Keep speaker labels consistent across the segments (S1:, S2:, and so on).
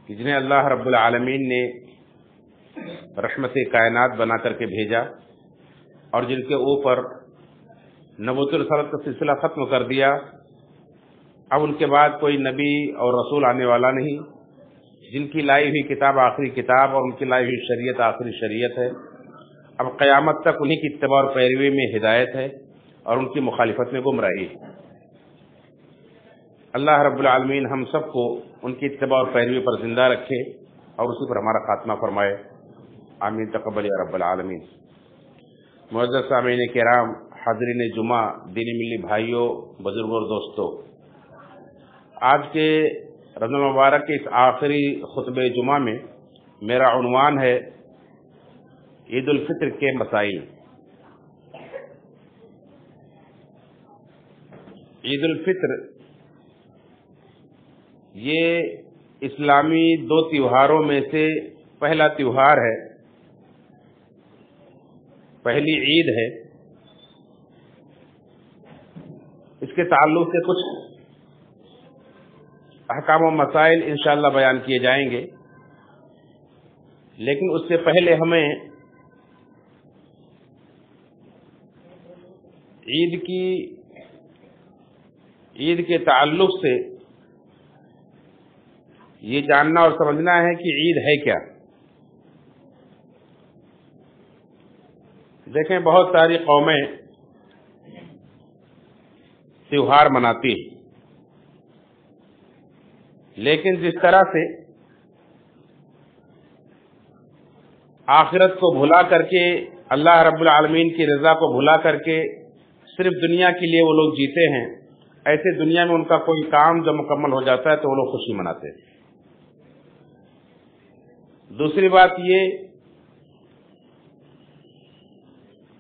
S1: کہ جنہیں اللہ رب العالمین نے رحمت کائنات بنا کر کے بھیجا اور جن کے اوپر نبوت الرسالت کا سلسلہ ختم کر دیا، اب ان کے بعد کوئی نبی اور رسول آنے والا نہیں، جن کی لائی ہوئی کتاب آخری کتاب اور ان کی لائی ہوئی شریعت آخری شریعت ہے، اب قیامت تک انہی کی اتباع اور پیروی میں ہدایت ہے اور ان کی مخالفت میں گمراہی ہے۔ اللہ رب العالمین ہم سب کو ان کی اتباع اور پیروی پر زندہ رکھے اور اسی پر ہمارا خاتمہ فرمائے، آمین تقبل یا رب العالمین۔ معزز سامعین کرام، حاضرین جمعہ، دینی ملی بھائیوں، بزرگوں اور دوستوں، آج کے رمضان المبارک کے اس آخری خطبہ جمعہ میں میرا عنوان ہے عید الفطر کے مسائل۔ عید الفطر یہ اسلامی دو تیوہاروں میں سے پہلا تیوہار ہے، پہلی عید ہے۔ اس کے تعلق سے کچھ احکام و مسائل انشاءاللہ بیان کیے جائیں گے، لیکن اس سے پہلے ہمیں عید کے تعلق سے یہ جاننا اور سمجھنا ہے کہ عید ہے کیا۔ دیکھیں، بہت ساری قومیں تیوہار مناتی ہیں، لیکن جس طرح سے آخرت کو بھلا کر کے، اللہ رب العالمین کی رضا کو بھلا کر کے صرف دنیا کے لیے وہ لوگ جیتے ہیں، ایسے دنیا میں ان کا کوئی کام جب مکمل ہو جاتا ہے تو وہ لوگ خوشی مناتے ہیں۔ دوسری بات یہ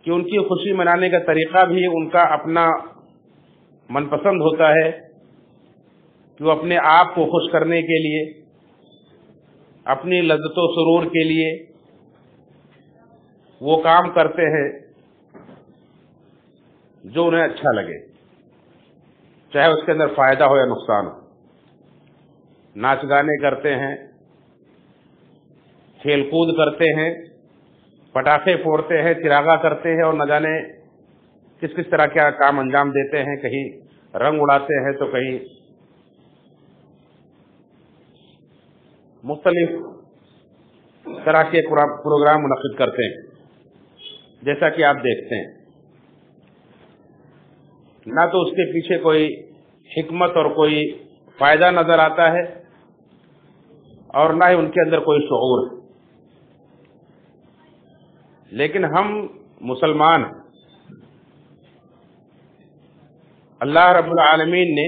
S1: کہ ان کی خوشی منانے کا طریقہ بھی ان کا اپنا من پسند ہوتا ہے کہ وہ اپنے آپ کو خوش کرنے کے لیے، اپنی لذت و سرور کے لیے وہ کام کرتے ہیں جو انہیں اچھا لگے، چاہے اس کے اندر فائدہ ہو یا نقصان ہو۔ ناچ گانے کرتے ہیں، کھیل کود کرتے ہیں، پٹاخے پھوڑتے ہیں، چراغاں کرتے ہیں، اور نہ جانے کس کس طرح کیا کام انجام دیتے ہیں، کہیں رنگ اڑاتے ہیں تو کہیں مختلف طرح کے پروگرام منعقد کرتے ہیں، جیسا کہ آپ دیکھتے ہیں۔ نہ تو اس کے پیچھے کوئی حکمت اور کوئی فائدہ نظر آتا ہے، اور نہ ہی ان کے اندر کوئی شعور ہے۔ لیکن ہم مسلمان ہیں، اللہ رب العالمین نے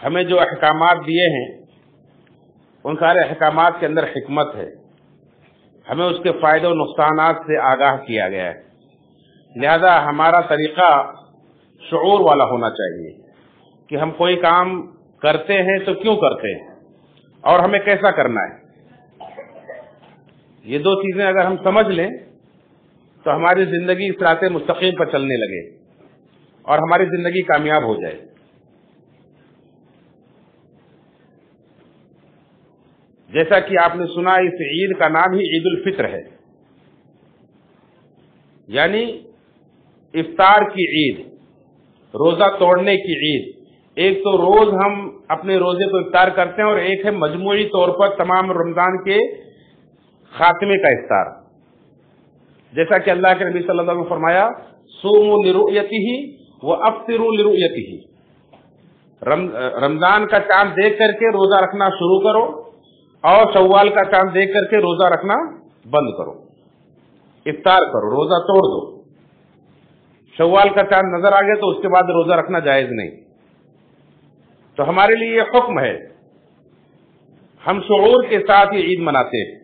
S1: ہمیں جو احکامات دیے ہیں ان سارے احکامات کے اندر حکمت ہے، ہمیں اس کے فائدے و نقصانات سے آگاہ کیا گیا ہے، لہذا ہمارا طریقہ شعور والا ہونا چاہیے کہ ہم کوئی کام کرتے ہیں تو کیوں کرتے ہیں اور ہمیں کیسا کرنا ہے۔ یہ دو چیزیں اگر ہم سمجھ لیں تو ہماری زندگی صراط مستقیم پر چلنے لگے اور ہماری زندگی کامیاب ہو جائے۔ جیسا کہ آپ نے سنا، اس عید کا نام ہی عید الفطر ہے، یعنی افطار کی عید، روزہ توڑنے کی عید۔ ایک تو روز ہم اپنے روزے کو افطار کرتے ہیں، اور ایک ہے مجموعی طور پر تمام رمضان کے خاتمے کا افطار۔ جیسا کہ اللہ کے نبی صلی اللہ علیہ وسلم نے فرمایا، صوموا لرؤیتہ وافطروا لرؤیتہ، رمضان کا چاند دیکھ کر کے روزہ رکھنا شروع کرو اور شوال کا چاند دیکھ کر کے روزہ رکھنا بند کرو، افطار کرو، روزہ توڑ دو۔ شوال کا چاند نظر آ گیا تو اس کے بعد روزہ رکھنا جائز نہیں۔ تو ہمارے لیے یہ حکم ہے، ہم شعور کے ساتھ یہ عید مناتے ہیں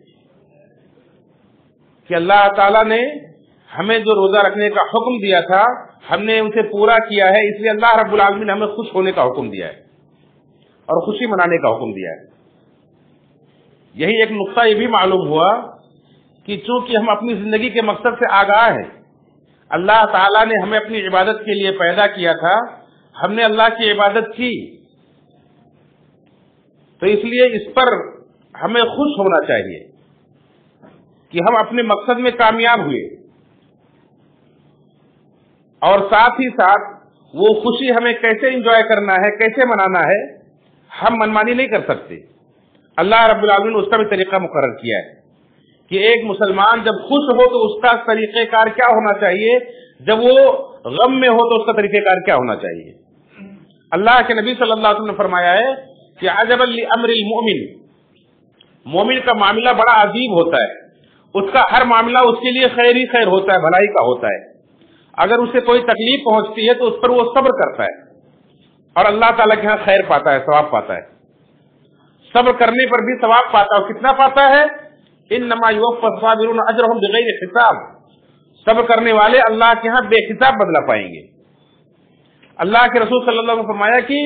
S1: کہ اللہ تعالیٰ نے ہمیں جو روزہ رکھنے کا حکم دیا تھا ہم نے اسے پورا کیا ہے، اس لیے اللہ رب العالمین نے ہمیں خوش ہونے کا حکم دیا ہے اور خوشی منانے کا حکم دیا ہے۔ یہی ایک نقطہ یہ بھی معلوم ہوا کہ چونکہ ہم اپنی زندگی کے مقصد سے آگاہ ہیں، اللہ تعالیٰ نے ہمیں اپنی عبادت کے لیے پیدا کیا تھا، ہم نے اللہ کی عبادت کی، تو اس لیے اس پر ہمیں خوش ہونا چاہیے کہ ہم اپنے مقصد میں کامیاب ہوئے، اور ساتھ ہی ساتھ وہ خوشی ہمیں کیسے انجوائے کرنا ہے، کیسے منانا ہے، ہم منمانی نہیں کر سکتے۔ اللہ رب العالمین نے اس کا بھی طریقہ مقرر کیا ہے کہ ایک مسلمان جب خوش ہو تو اس کا طریقہ کار کیا ہونا چاہیے، جب وہ غم میں ہو تو اس کا طریقہ کار کیا ہونا چاہیے۔ اللہ کے نبی صلی اللہ علیہ وسلم نے فرمایا ہے کہ عجبا لامر المؤمن، مومن کا معاملہ بڑا عجیب ہوتا ہے، اس کا ہر معاملہ اس کے لیے خیر ہی خیر ہوتا ہے، بھلائی کا ہوتا ہے۔ اگر اسے کوئی تکلیف پہنچتی ہے تو اس پر وہ صبر کرتا ہے اور اللہ تعالیٰ کے ہاں خیر پاتا ہے، ثواب پاتا ہے۔ صبر کرنے پر بھی ثواب پاتا ہے، اور کتنا پاتا ہے؟ انما یوفی الصابرون اجرهم بغیر حساب، صبر کرنے والے اللہ کے ہاں بے حساب بدلہ پائیں گے۔ اللہ کے رسول صلی اللہ علیہ وسلم نے فرمایا کہ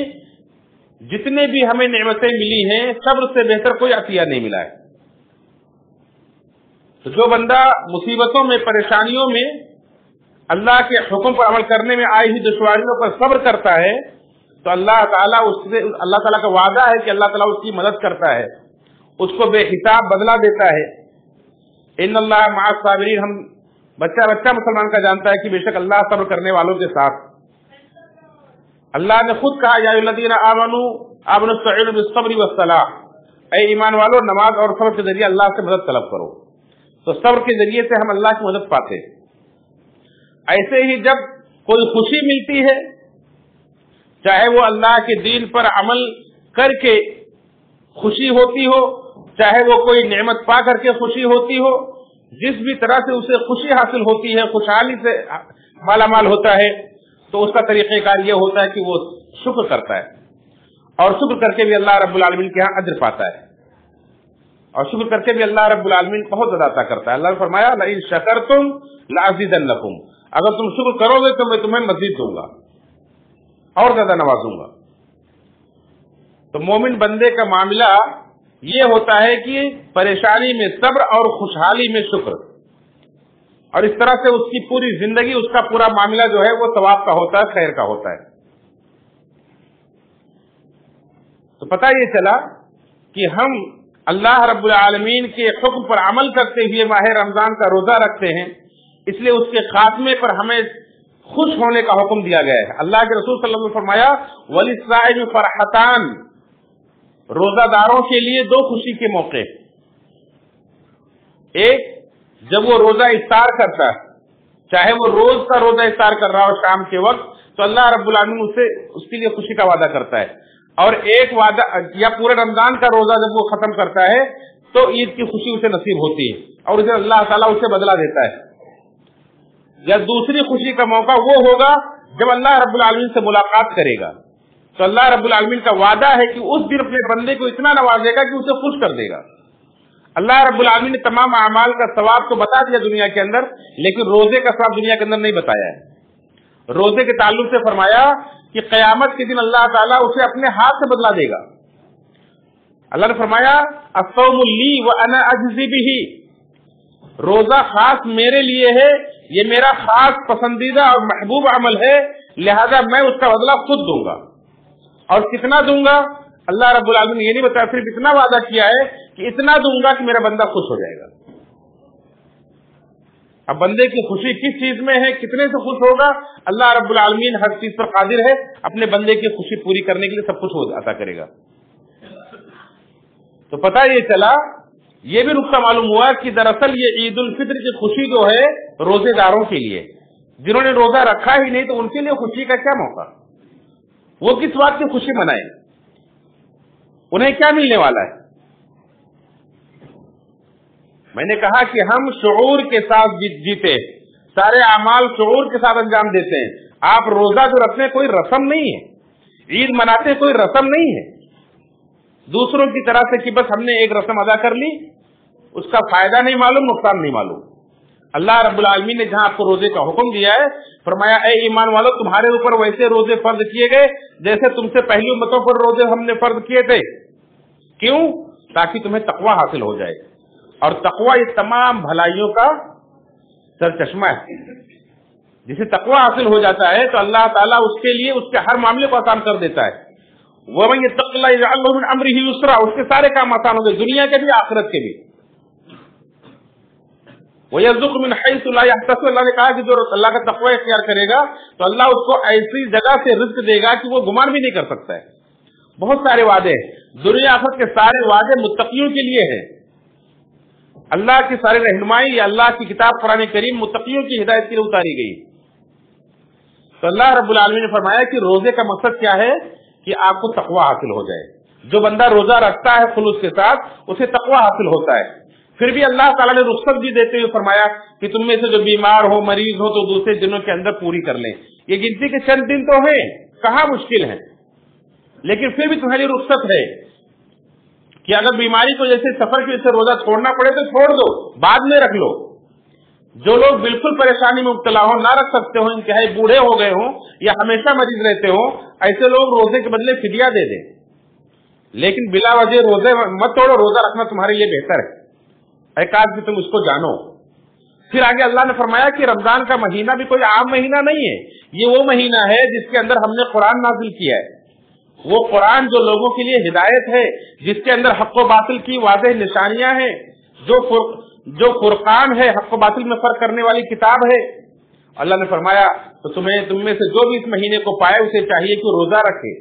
S1: جتنے بھی ہمیں نعمتیں ملی ہیں صبر سے بہتر کوئی عطیہ نہیں ملا ہے۔ تو جو بندہ مصیبتوں میں، پریشانیوں میں اللہ کے حکم پر عمل کرنے میں آئی ہوئی دشواریوں پر صبر کرتا ہے تو اللہ تعالیٰ کا وعدہ ہے کہ اللہ تعالیٰ اس کی مدد کرتا ہے، اس کو بے حساب بدلہ دیتا ہے۔ ان اللہ مع الصابرین، ہم بچہ مسلمان کا جانتا ہے کہ بے شک اللہ صبر کرنے والوں کے ساتھ۔ اللہ نے خود کہا یا الذین آمنوا استعینوا بالصبر والصلاۃ، اے ایمان والو نماز اور صبر کے ذریعے اللہ سے مدد طلب کرو۔ تو صبر کے ذریعے سے ہم اللہ کی مدد پاتے ہیں۔ ایسے ہی جب کوئی خوشی ملتی ہے، چاہے وہ اللہ کے دین پر عمل کر کے خوشی ہوتی ہو، چاہے وہ کوئی نعمت پا کر کے خوشی ہوتی ہو، جس بھی طرح سے اسے خوشی حاصل ہوتی ہے، خوشحالی سے مالا مال ہوتا ہے، تو اس کا طریقہ کار یہ ہوتا ہے کہ وہ شکر کرتا ہے، اور شکر کر کے بھی اللہ رب العالمین کے ہاں اجر پاتا ہے، اور شکر کر کے بھی اللہ رب العالمین بہت زیادہ عطا کرتا ہے۔ اللہ نے فرمایا لئن شکرتم لازیدنکم، اگر تم شکر کرو گے تو میں تمہیں مزید دوں گا اور زیادہ نوازوں گا۔ تو مومن بندے کا معاملہ یہ ہوتا ہے کہ پریشانی میں صبر اور خوشحالی میں شکر، اور اس طرح سے اس کی پوری زندگی، اس کا پورا معاملہ جو ہے وہ ثواب کا ہوتا ہے، خیر کا ہوتا ہے۔ تو پتہ یہ چلا کہ ہم اللہ رب العالمین کے حکم پر عمل کرتے ہوئے ماہ رمضان کا روزہ رکھتے ہیں، اس لیے اس کے خاتمے پر ہمیں خوش ہونے کا حکم دیا گیا ہے۔ اللہ کے رسول صلی اللہ علیہ وسلم نے فرمایا وَلِلصَّائِمِ فَرْحَتَانِ، روزہ داروں کے لیے دو خوشی کے موقع، ایک جب وہ روزہ افطار کرتا ہے، چاہے وہ روز کا روزہ افطار کر رہا ہو شام کے وقت، تو اللہ رب العالمین اس کے لیے خوشی کا وعدہ کرتا ہے، اور ایک وعدہ یا پورے رمضان کا روزہ جب وہ ختم کرتا ہے تو عید کی خوشی اسے نصیب ہوتی ہے اور اسے اللہ تعالیٰ اسے بدلہ دیتا ہے۔ یا دوسری خوشی کا موقع وہ ہوگا جب اللہ رب العالمین سے ملاقات کرے گا، تو اللہ رب العالمین کا وعدہ ہے کہ اس دن اپنے بندے کو اتنا نوازے گا کہ اسے خوش کر دے گا۔ اللہ رب العالمین نے تمام اعمال کا ثواب تو بتا دیا دنیا کے اندر، لیکن روزے کا ثواب دنیا کے اندر نہیں بتایا ہے۔ روزے کے تعلق سے فرمایا کہ قیامت کے دن اللہ تعالیٰ اسے اپنے ہاتھ سے بدلا دے گا۔ اللہ نے فرمایا الصوم لی وانا اجزی بہ، روزہ خاص میرے لیے ہے، یہ میرا خاص پسندیدہ اور محبوب عمل ہے، لہذا میں اس کا بدلہ خود دوں گا۔ اور کتنا دوں گا؟ اللہ رب العالمین نے یہ نہیں بتایا، صرف اتنا وعدہ کیا ہے کہ اتنا دوں گا کہ میرا بندہ خوش ہو جائے گا۔ اب بندے کی خوشی کس چیز میں ہے، کتنے سے خوش ہوگا؟ اللہ رب العالمین ہر چیز پر قادر ہے، اپنے بندے کی خوشی پوری کرنے کے لیے سب کچھ عطا کرے گا۔ تو پتہ یہ چلا، یہ بھی نقطہ معلوم ہوا کہ دراصل یہ عید الفطر کی خوشی جو ہے روزے داروں کے لیے، جنہوں نے روزہ رکھا ہی نہیں تو ان کے لیے خوشی کا کیا موقع، وہ کس بات کی خوشی منائیں، انہیں کیا ملنے والا ہے؟ میں نے کہا کہ ہم شعور کے ساتھ جیتے، سارے اعمال شعور کے ساتھ انجام دیتے ہیں۔ آپ روزہ جو رکھتے ہیں کوئی رسم نہیں ہے، عید مناتے کوئی رسم نہیں ہے دوسروں کی طرح سے کہ بس ہم نے ایک رسم ادا کر لی، اس کا فائدہ نہیں معلوم، نقصان نہیں معلوم۔ اللہ رب العالمین نے جہاں آپ کو روزے کا حکم دیا ہے، فرمایا اے ایمان والو تمہارے اوپر ویسے روزے فرض کیے گئے جیسے تم سے پہلی امتوں پر روزے ہم نے فرض کیے تھے۔ کیوں؟ تاکہ تمہیں تقوی حاصل ہو جائے، اور تقوی یہ تمام بھلائیوں کا سرچشمہ ہے۔ جسے تقوی حاصل ہو جاتا ہے تو اللہ تعالیٰ اس کے لیے اس کے ہر معاملے کو آسان کر دیتا ہے، وَمَن يَتَّقِ اللَّهَ يَجْعَل لَّهُ مِنْ أَمْرِهِ يُسْرًا، اس کے سارے کام آسان ہوں گے، دنیا کے بھی آخرت کے بھی. وَيَرْزُقْهُ مِنْ حَيْثُ لَا يَحْتَسِبُ، اللہ نے کہا کہ جو اللہ کا تقوی اختیار کرے گا تو اللہ اس کو ایسی جگہ سے رزق دے گا کہ وہ گمان بھی نہیں کر سکتا ہے. بہت سارے وعدے ہیں، دنیا آخرت کے سارے وعدے متقیوں کے لیے ہیں. اللہ کی ساری رہنمائی یا اللہ کی کتاب قرآن کریم متقیوں کی ہدایت کے لیے اتاری گئی. تو اللہ رب العالمین نے فرمایا کہ روزے کا مقصد کیا ہے کہ آپ کو تقوی حاصل ہو جائے. جو بندہ روزہ رکھتا ہے خلوص کے ساتھ اسے تقوی حاصل ہوتا ہے. پھر بھی اللہ تعالیٰ نے رخصت بھی دیتے ہوئے فرمایا کہ تم میں سے جو بیمار ہو مریض ہو تو دوسرے دنوں کے اندر پوری کر لیں. یہ گنتی کے چند دن تو ہیں، کہاں مشکل ہے، لیکن پھر بھی تمہاری رخصت ہے کہ اگر بیماری کو جیسے سفر کی وجہ سے روزہ چھوڑنا پڑے تو چھوڑ دو، بعد میں رکھ لو. جو لوگ بالکل پریشانی میں مبتلا ہو، نہ رکھ سکتے ہو، انتہائی بوڑھے ہو گئے ہوں یا ہمیشہ مریض رہتے ہو، ایسے لوگ روزے کے بدلے فدیہ دے دیں، لیکن بلا وجہ روزے مت توڑو. روزہ رکھنا تمہارے لیے بہتر ہے، ایک آدھ بھی تم اس کو جانو. پھر آگے اللہ نے فرمایا کہ رمضان کا مہینہ بھی کوئی عام مہینہ نہیں ہے، یہ وہ مہینہ ہے جس کے اندر ہم نے قرآن نازل کیا ہے. وہ قرآن جو لوگوں کے لیے ہدایت ہے، جس کے اندر حق و باطل کی واضح نشانیاں ہیں، جو فرقان ہے، حق و باطل میں فرق کرنے والی کتاب ہے. اللہ نے فرمایا تو تم میں سے جو بھی اس مہینے کو پائے اسے چاہیے کہ روزہ رکھے.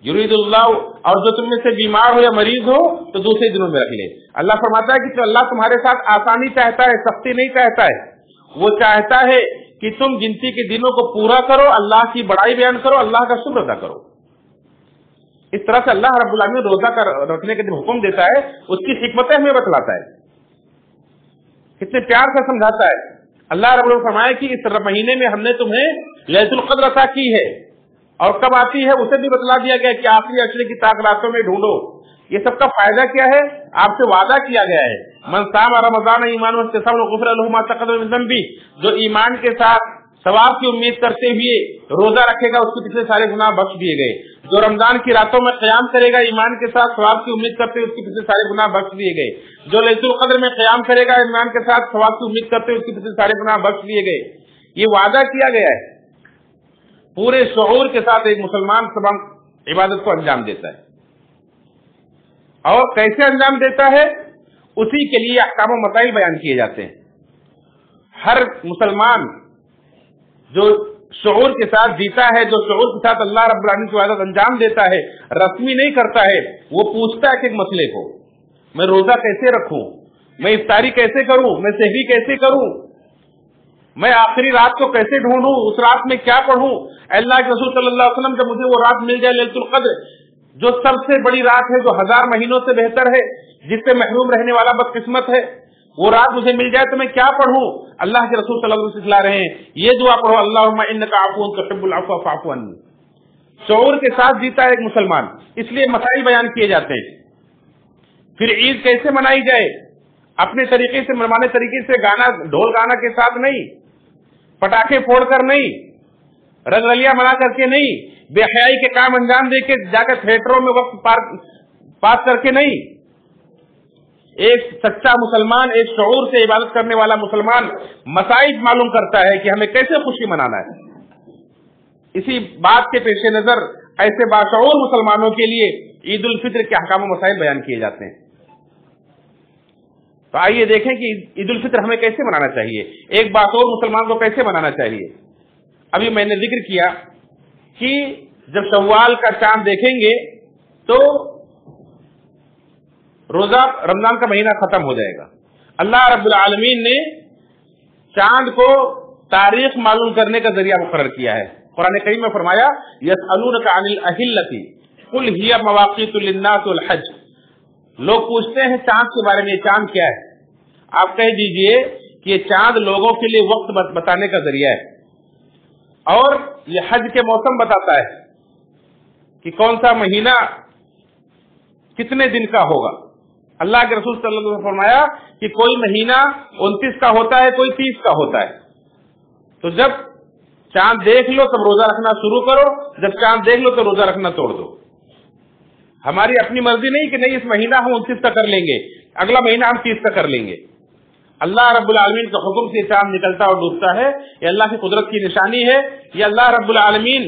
S1: یرید اللہ، اور جو تم میں سے بیمار ہو یا مریض ہو تو دوسرے دنوں میں رکھ لے. اللہ فرماتا ہے کہ اللہ تمہارے ساتھ آسانی چاہتا ہے، سختی نہیں چاہتا ہے. وہ چاہتا ہے کہ تم گنتی کے دنوں کو پورا کرو، اللہ کی بڑائی بیان کرو، اللہ کا شکر ادا کرو. اس طرح سے اللہ رب العالمین روزہ کا رکھنے کے حکم دیتا ہے، اس کی حکمتیں ہمیں بتلاتا ہے، کتنے پیار سے سمجھاتا ہے. اللہ رب العالمین فرمایا کہ اس مہینے میں ہم نے تمہیں لیلۃ القدر عطا کی ہے، اور کب آتی ہے اسے بھی بتلا دیا گیا کہ آخری عشرے کی طاق راتوں میں ڈھونڈو. یہ سب کا فائدہ کیا ہے؟ آپ سے وعدہ کیا گیا ہے، من صام رمضان ایمانا واحتسابا غفر له ما تقدم من ذنبه، جو ایمان کے ساتھ ثواب کی امید کرتے ہوئے روزہ رکھے گا اس کے پچھلے سارے گناہ بخش دیے گئے. جو رمضان کی راتوں میں قیام کرے گا ایمان کے ساتھ ثواب کی امید کرتے ہوئے اس کے پچھلے سارے گناہ بخش دیے گئے. جو لیلۃ القدر میں قیام کرے گا ایمان کے ساتھ ثواب کی امید کرتے ہوئے اس کے پچھلے سارے گناہ بخش دیے گئے. یہ وعدہ کیا گیا ہے. پورے شعور کے ساتھ ایک مسلمان سب عبادت کو انجام دیتا ہے، اور کیسے انجام دیتا ہے اسی کے لیے احکام و مسائل بیان کیے جاتے ہیں. ہر مسلمان جو شعور کے ساتھ جیتا ہے، جو شعور کے ساتھ اللہ رب العالمین کی عبادت انجام دیتا ہے، رسمی نہیں کرتا ہے، وہ پوچھتا ہے کہ ایک مسئلے کو، میں روزہ کیسے رکھوں، میں افطاری کیسے کروں، میں سحری کیسے کروں، میں آخری رات کو کیسے ڈھونڈوں، اس رات میں کیا پڑھوں. اللہ کے رسول صلی اللہ علیہ وسلم جب مجھے وہ رات مل جائے لیلۃ القدر، جو سب سے بڑی رات ہے، جو 1000 مہینوں سے بہتر ہے، جس سے محروم رہنے والا بدقسمت ہے، وہ رات مجھے مل جائے تو میں کیا پڑھوں. اللہ کے رسول صلی اللہ علیہ وسلم سکھلا رہے ہیں یہ دعا پڑھو، اللہم انک عفو تحب العفو فاعف عنی. شعور کے ساتھ جیتا ہے ایک مسلمان، اس لیے مسائل بیان کیے جاتے ہیں. پھر عید کیسے منائی جائے، اپنے طریقے سے منوانے طریقے سے، گانا ڈھول گانا کے ساتھ نہیں، پٹاخے پھوڑ کر نہیں، رنگرلیاں منا کر کے نہیں، بے حیائی کے کام انجام دے کے جا کر تھیٹروں میں وقت پاس کر کے نہیں. ایک سچا مسلمان، ایک شعور سے عبادت کرنے والا مسلمان مسائل معلوم کرتا ہے کہ ہمیں کیسے خوشی منانا ہے. اسی بات کے پیش نظر ایسے باشعور مسلمانوں کے لیے عید الفطر کے احکام و مسائل بیان کیے جاتے ہیں. تو آئیے دیکھیں کہ عید الفطر ہمیں کیسے منانا چاہیے، ایک باشعور مسلمان کو کیسے منانا چاہیے. ابھی میں نے ذکر کیا کہ جب شوال کا چاند دیکھیں گے تو روزہ رمضان کا مہینہ ختم ہو جائے گا. اللہ رب العالمین نے چاند کو تاریخ معلوم کرنے کا ذریعہ مقرر کیا ہے. قرآن کریم میں فرمایا یسألونک عن الاہلۃ قل ہی مواقیت للناس والحج. لوگ پوچھتے ہیں چاند کے بارے میں، چاند کیا ہے؟ آپ کہہ دیجئے کہ یہ چاند لوگوں کے لیے وقت بتانے کا ذریعہ ہے، اور یہ حج کے موسم بتاتا ہے کہ کون سا مہینہ کتنے دن کا ہوگا. اللہ کے رسول صلی اللہ علیہ وسلم نے فرمایا کہ کوئی مہینہ 29 کا ہوتا ہے، کوئی 30 کا ہوتا ہے. تو جب چاند دیکھ لو تب روزہ رکھنا شروع کرو، جب چاند دیکھ لو تو روزہ رکھنا توڑ دو. ہماری اپنی مرضی نہیں کہ نہیں اس مہینہ ہم 29 کا کر لیں گے، اگلا مہینہ ہم 30 کا کر لیں گے. اللہ رب العالمین کے حکم سے چاند نکلتا اور ڈوبتا ہے، یہ اللہ کی قدرت کی نشانی ہے. یہ اللہ رب العالمین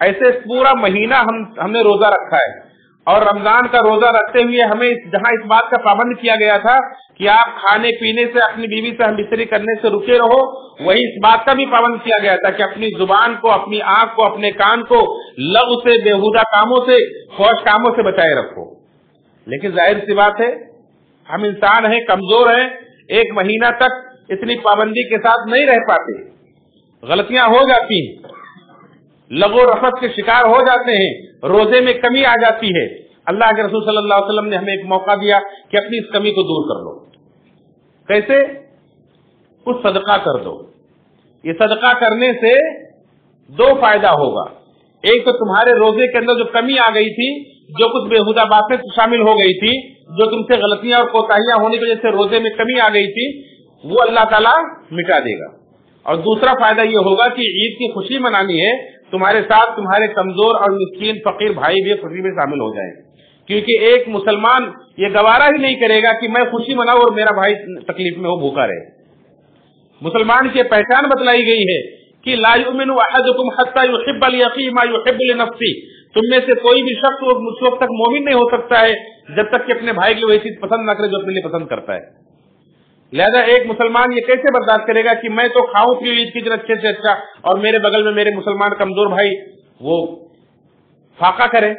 S1: ایسے پورا مہینہ ہم نے روزہ رکھا ہے، اور رمضان کا روزہ رکھتے ہوئے ہمیں جہاں اس بات کا پابند کیا گیا تھا کہ آپ کھانے پینے سے، اپنی بیوی سے ہم بستری کرنے سے رکے رہو، وہی اس بات کا بھی پابند کیا گیا تھا کہ اپنی زبان کو، اپنی آنکھ کو، اپنے کان کو لغو سے، بےہودہ کاموں سے، فحش کاموں سے بچائے رکھو۔ لیکن ظاہر سی بات ہے ہم انسان ہیں، کمزور ہیں، ایک مہینہ تک اتنی پابندی کے ساتھ نہیں رہ پاتے، غلطیاں ہو جاتی ہیں، لغو رفث کے شکار ہو جاتے ہیں، روزے میں کمی آ جاتی ہے۔ اللہ کے رسول صلی اللہ علیہ وسلم نے ہمیں ایک موقع دیا کہ اپنی اس کمی کو دور کر لو۔ کیسے؟ کچھ صدقہ کر دو۔ یہ صدقہ کرنے سے دو فائدہ ہوگا، ایک تو تمہارے روزے کے اندر جو کمی آ گئی تھی، جو کچھ بےہودہ باتیں شامل ہو گئی تھی، جو تم سے غلطیاں اور کوتاہیاں ہونے کی وجہ سے روزے میں کمی آ گئی تھی، وہ اللہ تعالیٰ مٹا دے گا۔ اور دوسرا فائدہ یہ ہوگا کہ عید کی خوشی منانی ہے، تمہارے ساتھ تمہارے کمزور اور مسکین فقیر بھائی بھی خوشی میں شامل ہو جائیں، کیونکہ ایک مسلمان یہ گوارا ہی نہیں کرے گا کہ میں خوشی مناؤں اور میرا بھائی تکلیف میں ہو، بھوکا رہے۔ مسلمان کی پہچان بتلائی گئی ہے کہ لا یؤمن احدکم حتی یحب لاخیہ ما یحب لنفسہ، تم میں سے کوئی بھی شخص اس وقت تک مومن نہیں ہو سکتا ہے جب تک کہ اپنے بھائی کی وہی چیز پسند نہ کرے جو اپنے لیے پسند کرتا ہے۔ لہذا ایک مسلمان یہ کیسے برداشت کرے گا کہ میں تو کھاؤں پیوں عید کی دن اچھے سے اچھا، اور میرے بغل میں میرے مسلمان کمزور بھائی وہ فاقہ کرے،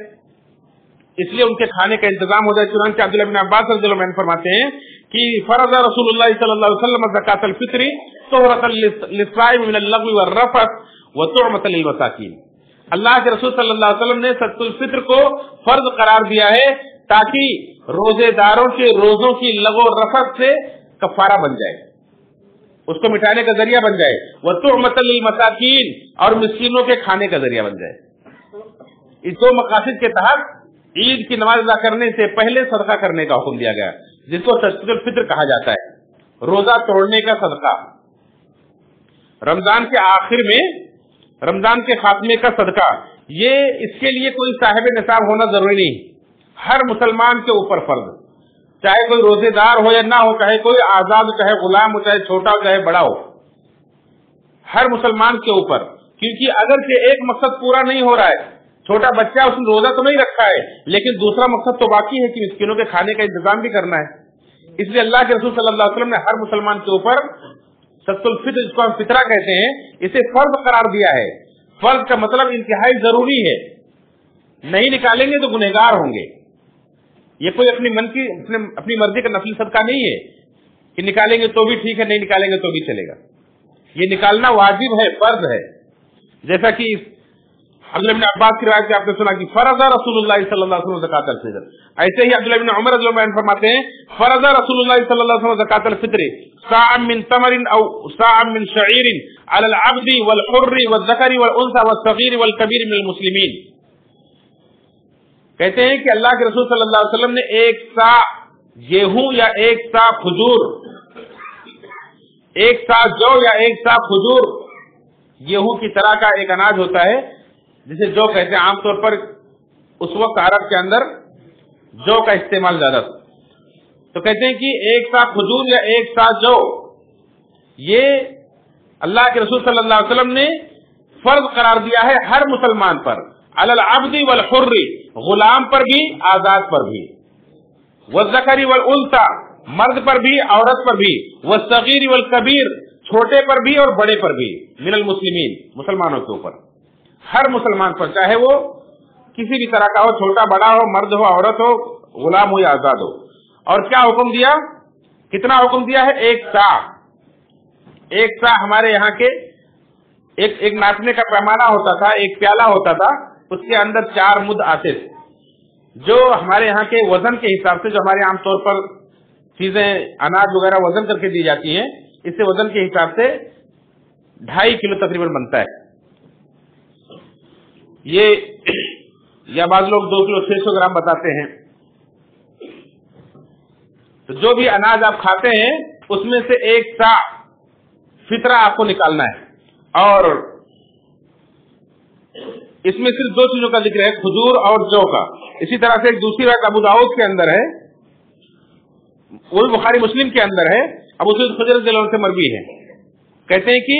S1: اس لیے ان کے کھانے کا انتظام ہو جائے۔ چنانچہ عبداللہ بن عباس رضی اللہ عنہ فرماتے ہیں کہ فرض رسول اللہ صلی اللہ علیہ وسلم زکاۃ الفطر طہرۃ للصائم من اللغو والرفث وطعمۃ للمساکین، اللہ کے رسول صلی اللہ علیہ وسلم نے زکاۃ الفطر کو فرض قرار دیا ہے تاکہ روزے داروں کے روزوں کی لغو و رفث سے کفارہ بن جائے، اس کو مٹانے کا ذریعہ بن جائے، وطعمۃ للمساکین، اور مسکینوں کے کھانے کا ذریعہ بن جائے۔ اس دو مقاصد کے تحت عید کی نماز ادا کرنے سے پہلے صدقہ کرنے کا حکم دیا گیا، جس کو زکاۃ الفطر کہا جاتا ہے، روزہ توڑنے کا صدقہ۔ رمضان کے آخر میں رمضان کے خاتمے کا صدقہ، یہ اس کے لیے کوئی صاحب نصاب ہونا ضروری نہیں، ہر مسلمان کے اوپر فرض، چاہے کوئی روزے دار ہو یا نہ ہو، چاہے کوئی آزاد ہو، چاہے غلام ہو، چاہے چھوٹا ہو، چاہے بڑا ہو، ہر مسلمان کے اوپر، کیونکہ اگر کہ ایک مقصد پورا نہیں ہو رہا ہے، چھوٹا بچہ اس نے روزہ تو نہیں رکھا ہے لیکن دوسرا مقصد تو باقی ہے کہ مسکینوں کے کھانے کا انتظام بھی کرنا ہے، اس لیے اللہ کے رسول صلی اللہ علیہ وسلم نے ہر مسلمان کے اوپر زکاۃ الفطر، جس کو ہم فطرہ کہتے ہیں، اسے فرض قرار دیا ہے۔ فرض کا مطلب انتہائی ضروری ہے، نہیں نکالیں گے تو گنہگار ہوں گے۔ یہ کوئی اپنی مرضی کا نفلی صدقہ نہیں ہے کہ نکالیں گے تو بھی ٹھیک ہے، نہیں نکالیں گے تو بھی چلے گا، یہ نکالنا واجب ہے، فرض ہے۔ جیسا کہ عبداللہ بن عباس کی روایت سے آپ نے سنا کہ فرض رسول اللہ صلی اللہ علیہ وسلم زکاۃ الفطر، ایسے ہی عبداللہ بن عمر رضی اللہ عنہ فرماتے ہیں فرض رسول اللہ صلی اللہ علیہ وسلم زکاۃ الفطر صاع من تمر او صاع من شعیر علی العبد والحر والذکر والانثى والصغیر والکبیر من المسلمین، کہتے ہیں کہ اللہ کے رسول صلی اللہ علیہ وسلم نے ایک صاع گیہوں یا ایک صاع کھجور، ایک صاع جو یا ایک صاع کھجور، گیہوں کی طرح کا ایک اناج ہوتا ہے جسے جو کہتے ہیں، عام طور پر اس وقت عرب کے اندر جو کا استعمال زیادہ تھا، تو کہتے ہیں کہ ایک صاع کھجور یا ایک صاع جو، یہ اللہ کے رسول صلی اللہ علیہ وسلم نے فرض قرار دیا ہے ہر مسلمان پر، علی العبد والحر، غلام پر بھی، آزاد پر بھی، والذکر والانثى، مرد پر بھی، عورت پر بھی، والصغیر والکبیر، چھوٹے پر بھی اور بڑے پر بھی، من المسلمین، مسلمانوں کے اوپر، ہر مسلمان پر، چاہے وہ کسی بھی طرح کا ہو، چھوٹا بڑا ہو، مرد ہو، عورت ہو، غلام ہو یا آزاد ہو۔ اور کیا حکم دیا؟ کتنا حکم دیا ہے؟ ایک صاع۔ ایک صاع ہمارے یہاں کے ایک ناپنے کا پیمانہ ہوتا تھا، ایک پیالہ ہوتا تھا، اس کے اندر 4 مد آتے تھے، جو ہمارے یہاں کے وزن کے حساب سے، جو ہمارے عام طور پر چیزیں اناج وغیرہ وزن کر کے دی جاتی ہیں، اس سے وزن کے حساب سے 2.5 کلو تقریباً بنتا ہے، یہ یا بعض لوگ 2 کلو 600 گرام بتاتے ہیں۔ تو جو بھی اناج آپ کھاتے ہیں اس میں سے ایک صاع فطرہ آپ کو نکالنا ہے، اور اس میں صرف 2 چیزوں کا ذکر ہے، کھجور اور جو کا۔ اسی طرح سے ایک دوسری روایت ابو داؤد کے اندر ہے، وہ بخاری مسلم کے اندر ہے، ابو سعید خدری رضی اللہ عنہ سے مروی ہے، کہتے ہیں کہ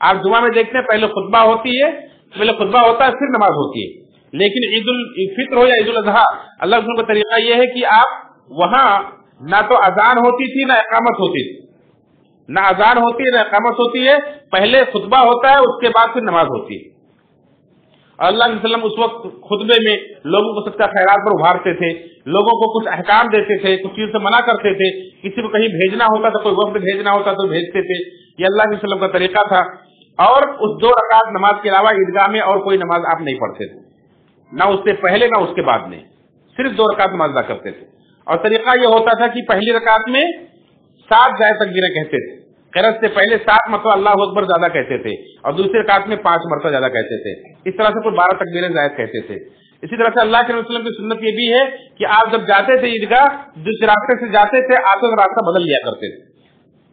S1: آپ جمعہ میں دیکھتے ہیں پہلے خطبہ ہوتی ہے، پہلے خطبہ ہوتا ہے پھر نماز ہوتی ہے. لیکن عید الفطر ہو یا عید الاضحیٰ، اللہ کے رسول کا طریقہ یہ ہے کہ آپ وہاں نہ تو اذان ہوتی تھی نہ اقامت ہوتی تھی، نہ اذان ہوتی ہے نہ اقامت ہوتی ہے، پہلے خطبہ ہوتا ہے اس کے بعد پھر نماز ہوتی ہے. اور اللہ علیہ وسلم اس وقت خطبے میں لوگوں کو صدقہ خیرات پر ابھارتے تھے، لوگوں کو کچھ احکام دیتے تھے، کچھ چیز سے منع کرتے تھے، کسی کو کہیں بھیجنا ہوتا تھا، کوئی وقت بھیجنا ہوتا تو بھیجتے تھے. یہ اللہ علیہ وسلم کا طریقہ تھا. اور اس 2 رکعت نماز کے علاوہ عیدگاہ میں اور کوئی نماز آپ نہیں پڑھتے تھے، نہ اس سے پہلے نہ اس کے بعد میں، صرف 2 رکعت نماز ادا کرتے تھے. اور طریقہ یہ ہوتا تھا کہ پہلی رکعت میں 7 زائد تکبیریں کہتے تھے، قرأت سے پہلے 7 مرتبہ اللہ اکبر زیادہ کہتے تھے، اور دوسری رکعت میں 5 مرتبہ زیادہ کہتے تھے. اس طرح سے کوئی 12 تکبیریں زائد کہتے تھے. اسی طرح سے اللہ کے رسول وسلم کی سنت یہ بھی ہے کہ آپ جب جاتے تھے عیدگاہ، جس راستے سے جاتے تھے آتے تو راستہ بدل لیا کرتے تھے.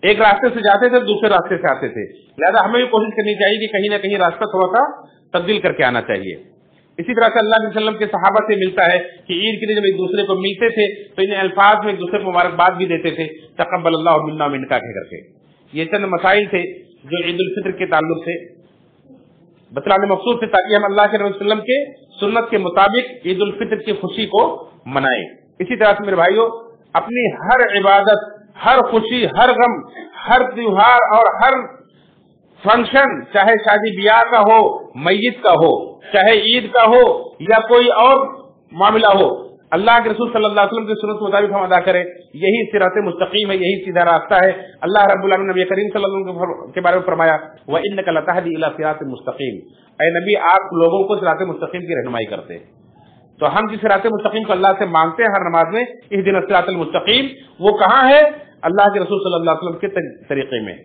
S1: ایک راستے سے جاتے تھے دوسرے راستے سے آتے تھے. لہذا ہمیں بھی کوشش کرنی چاہیے کہ کہیں نہ کہیں راستہ تھوڑا سا تبدیل کر کے آنا چاہیے. اسی طرح سے اللہ علیہ وسلم کے صحابہ سے ملتا ہے کہ عید کے لیے جب ایک دوسرے کو ملتے تھے تو ان الفاظ میں ایک دوسرے کو مبارکباد بھی دیتے تھے، تقبل اللہ منا منکا کہہ کر کے. یہ چند مسائل تھے جو عید الفطر کے تعلق سے بتلانے مقصود تھے، تاکہ ہم اللہ کے رسول صلی اللہ علیہ وسلم کے سنت کے مطابق عید الفطر کی خوشی کو منائیں. اسی طرح سے میرے بھائیو، اپنی ہر عبادت، ہر خوشی، ہر غم، ہر تیوہار اور ہر فنکشن، چاہے شادی بیاہ کا ہو، میت کا ہو، چاہے عید کا ہو یا کوئی اور معاملہ ہو، اللہ کے رسول صلی اللہ علیہ وسلم کی سنت کے مطابق ہم ادا کریں. یہی صراط مستقیم ہے، یہی سیدھا راستہ ہے. اللہ رب العالمین نبی کریم صلی اللہ علیہ وسلم کے بارے میں فرمایا وَإِنَّكَ لَتَهْدِي إِلَىٰ صِرَاطٍ مُسْتَقِيمٍ، اے نبی آپ لوگوں کو صراط مستقیم کی رہنمائی کرتے ہیں. تو ہم جس صراط مستقیم کو اللہ سے مانگتے ہیں ہر نماز میں، اهدنا الصراط المستقیم، وہ کہاں ہے؟ اللہ کے رسول صلی اللہ علیہ وسلم کے طریقے میں،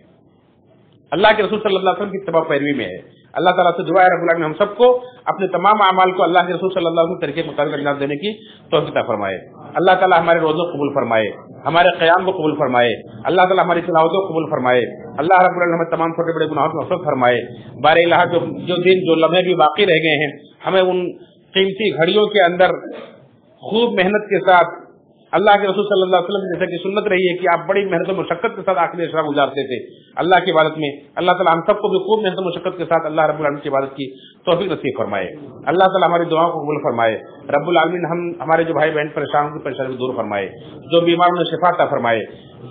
S1: اللہ کے رسول صلی اللہ علیہ وسلم کی اتباع پیروی میں ہے. اللہ تعالیٰ سے دعا ہے رب العالمین ہم سب کو اپنے تمام اعمال کو اللہ کے رسول صلی اللہ علیہ وسلم کے طریقے کے مطابق انجام دینے کی توفیق عطا فرمائے. اللہ تعالیٰ ہمارے روزوں کو قبول فرمائے، ہمارے قیام کو قبول فرمائے، اللہ تعالیٰ ہماری تلاوتوں کو قبول فرمائے. اللہ رب العالمین ہمیں تمام چھوٹے بڑے گناہوں کو مغفرت فرمائے. بار الہ جو دن جو لمحے بھی باقی رہ گئے ہیں، ہمیں ان قیمتی گھڑیوں کے اندر خوب محنت کے ساتھ اللہ کے رسول صلی اللہ علیہ وسلم جیسا کہ سنت رہی ہے کہ آپ بڑی محنت و مشقت کے ساتھ آخری اشراق گزارتے تھے اللہ کی عبادت میں. اللہ تعالیٰ ہم سب کو بھی خوب محنت و مشقت کے ساتھ اللہ رب العالمین کی عبادت کی توفیق نصیب فرمائے. اللہ تعالیٰ ہماری دعاؤں کو قبول فرمائے. رب العالمین ہمارے جو بھائی بہن پریشان کی پریشانی کو دور فرمائے، جو بیمار انہیں شفا عطا فرمائے،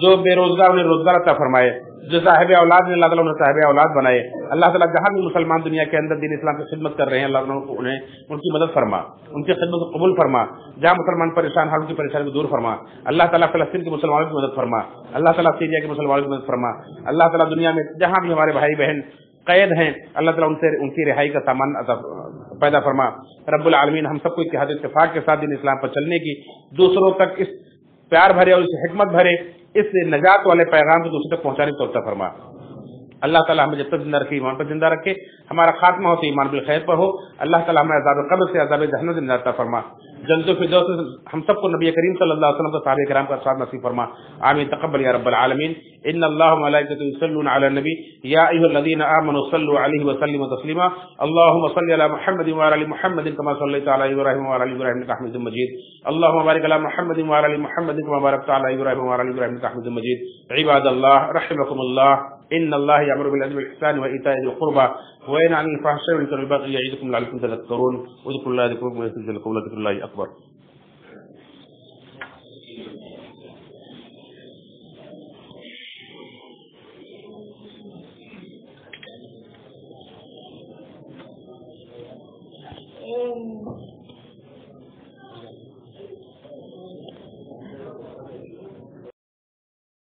S1: جو بے روزگار انہیں روزگار عطا فرمائے، جو صاحب اولاد نے اللہ تعالیٰ انہیں صاحب اولاد بنائے. اللہ تعالیٰ جہاں بھی مسلمان دنیا کے اندر دین اسلام کی خدمت کر رہے ہیں اللہ تعالیٰ انہیں ان کی مدد فرما، ان کی خدمت کو قبول فرما. جہاں مسلمان پریشان ہیں ان کی پریشانی کو دور فرما. اللہ تعالیٰ فلسطین کے مسلمانوں کی مدد فرما. اللہ تعالیٰ سیریا کے مسلمانوں کی مدد فرما. اللہ تعالیٰ دنیا میں جہاں بھی ہمارے بھائی بہن قید ہیں اللہ تعالیٰ ان کی رہائی کا سامان پیدا فرما. رب العالمین ہم سب کو اتحاد اتفاق کے ساتھ دین اسلام پر چلنے کی، دوسروں تک اس پیار بھرے اور اس حکمت بھرے اس نجات والے پیغام کو دوسروں تک پہنچانے کی توفیق فرما. اللہ تعالیٰ ہمیں جب تک زندہ رکھے ایمان پر زندہ رکھے، ہمارا خاتمہ ہو تو ایمان بالخیر پر ہو. اللہ تعالیٰ ہمیں عذاب قبر سے عذاب جہنم سے نجات عطا فرما. جنت الفردوس سے ہم سب کو نبی کریم صلی اللہ علیہ وسلم کے صحابہ کرام کا ساتھ نصیب فرما. آمین. تقبل یا رب العالمین. ان اللہ وملائکته یصلون علی النبی یا ایھا الذین آمنوا صلوا علیہ وسلموا تسلیما. اللهم صل علی محمد وعلی ال محمد كما صليت علی ابراہیم وعلی ال ابراہیم انک حمید مجید. اللهم بارک علی محمد وعلی ال محمد كما بارکت علی ابراہیم وعلی ال ابراہیم انک حمید مجید. عباد اللہ رحمکم اللہ. ان اللہ یامر بالعدل والاحسان وایتاء ذی القربى وینهى عن الفحشاء والمنکر والبغي یعظکم لعلکم تذکرون. اذکروا اللہ ذکرکم ویزدکم ولذکر اللہ اکبر.